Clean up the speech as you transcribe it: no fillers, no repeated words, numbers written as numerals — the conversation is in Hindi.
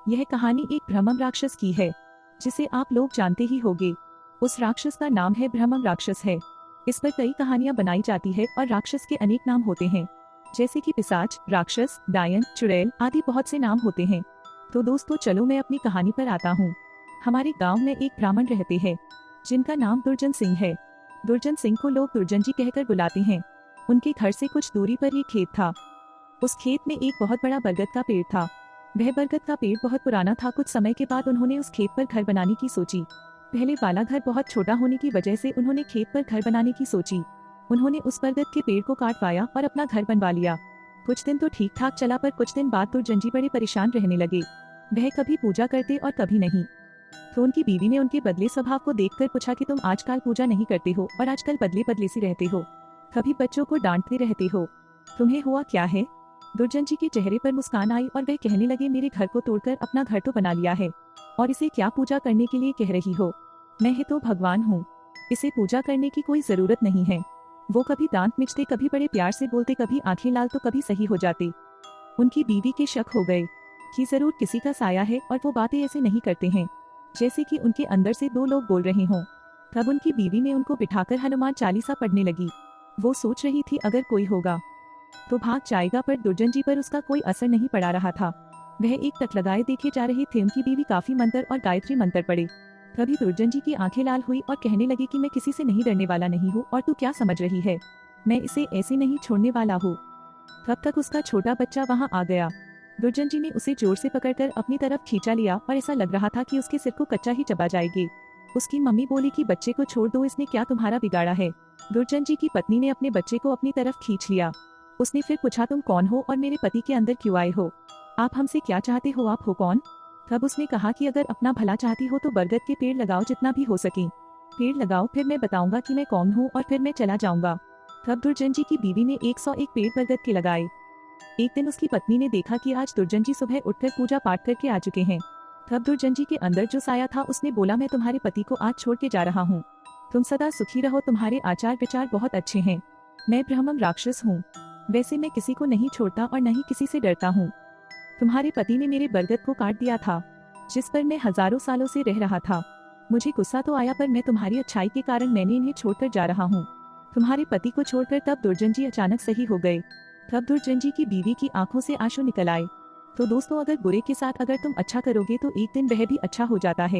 यह कहानी एक भ्रमम राक्षस की है, जिसे आप लोग जानते ही होंगे। उस राक्षस का नाम है भ्रमम राक्षस है। इस पर कई कहानियां बनाई जाती है और राक्षस के अनेक नाम होते हैं, जैसे कि पिशाच, राक्षस, डायन, चुड़ैल आदि बहुत से नाम होते हैं। तो दोस्तों चलो मैं अपनी कहानी पर आता हूँ। हमारे गांव में एक ब्राह्मण रहते हैं, जिनका नाम दुर्जन सिंह है। दुर्जन सिंह को लोग दुर्जन जी कहकर बुलाते हैं। उनके घर से कुछ दूरी पर एक खेत था। उस खेत में एक बहुत बड़ा बरगद का पेड़ था। वह बरगद का पेड़ बहुत पुराना था। कुछ समय के बाद उन्होंने उस खेत पर घर बनाने की सोची। पहले वाला घर बहुत छोटा होने की वजह से उन्होंने खेत पर घर बनाने की सोची। उन्होंने उस बरगद के पेड़ को काटवाया और अपना घर बनवा लिया। कुछ दिन तो ठीक ठाक चला, पर कुछ दिन बाद दुर्जन जी बड़े परेशान रहने लगे। वह कभी पूजा करते और कभी नहीं। तो उनकी बीवी ने उनके बदले स्वभाव को देखकर पूछा कि तुम आजकल पूजा नहीं करते हो और आजकल बदले बदले से रहते हो, कभी बच्चों को डांटते रहते हो, तुम्हें हुआ क्या है? दुर्जन जी के चेहरे पर मुस्कान आई और वह कहने लगे, मेरे घर को तोड़कर अपना घर तो बना लिया है और इसे क्या पूजा करने के लिए कह रही हो? मैं ही तो भगवान हूँ, इसे पूजा करने की कोई जरूरत नहीं है। वो कभी दांत मिचते, कभी बड़े प्यार से बोलते, कभी आंखें लाल तो कभी सही हो जाते। उनकी बीवी के शक हो गए कि जरूर किसी का साया है और वो बातें ऐसे नहीं करते हैं जैसे कि उनके अंदर से दो लोग बोल रहे हों। तब उनकी बीवी ने उनको बिठाकर हनुमान चालीसा पढ़ने लगी। वो सोच रही थी अगर कोई होगा तो भाग जाएगा, पर दुर्जन जी पर उसका कोई असर नहीं पड़ा रहा था। वह एक टक लगाए देखे जा रहे थे। उनकी बीवी काफी मंत्र और गायत्री मंत्र पढ़े। तभी दुर्जन जी की आंखें लाल हुई और कहने लगी कि मैं किसी से नहीं डरने वाला नहीं हूँ और तू क्या समझ रही है, मैं इसे ऐसे नहीं छोड़ने वाला हूँ। तब तक उसका छोटा बच्चा वहाँ आ गया। दुर्जन जी ने उसे जोर से पकड़कर अपनी तरफ खींचा लिया और ऐसा लग रहा था कि उसके सिर को कच्चा ही चबा जाएगी। उसकी मम्मी बोली कि बच्चे को छोड़ दो, इसने क्या तुम्हारा बिगाड़ा है। दुर्जन जी की पत्नी ने अपने बच्चे को अपनी तरफ खींच लिया। उसने फिर पूछा, तुम कौन हो और मेरे पति के अंदर क्यों आए हो? आप हमसे क्या चाहते हो? आप हो कौन? तब उसने कहा कि अगर अपना भला चाहती हो तो बरगद के पेड़ लगाओ, जितना भी हो सके पेड़ लगाओ, फिर मैं बताऊंगा कि मैं कौन हूँ और फिर मैं चला जाऊंगा। तब दुर्जन जी की बीवी ने 101 पेड़ बरगद के लगाए। एक दिन उसकी पत्नी ने देखा कि आज दुर्जन जी सुबह उठकर पूजा पाठ करके आ चुके हैं। तब दुर्जन जी के अंदर जो साया था उसने बोला, मैं तुम्हारे पति को आज छोड़ के जा रहा हूँ, तुम सदा सुखी रहो, तुम्हारे आचार विचार बहुत अच्छे हैं। मैं ब्रह्मम राक्षस हूँ, वैसे मैं किसी को नहीं छोड़ता और न ही किसी से डरता हूँ। तुम्हारे पति ने मेरे बरगद को काट दिया था, जिस पर मैं हजारों सालों से रह रहा था। मुझे गुस्सा तो आया, पर मैं तुम्हारी अच्छाई के कारण मैंने इन्हें छोड़कर जा रहा हूँ, तुम्हारे पति को छोड़कर। तब दुर्जन जी अचानक सही हो गए। तब दुर्जन जी की बीवी की आंखों से आंसू निकल आए। तो दोस्तों, अगर बुरे के साथ अगर तुम अच्छा करोगे तो एक दिन वह भी अच्छा हो जाता है।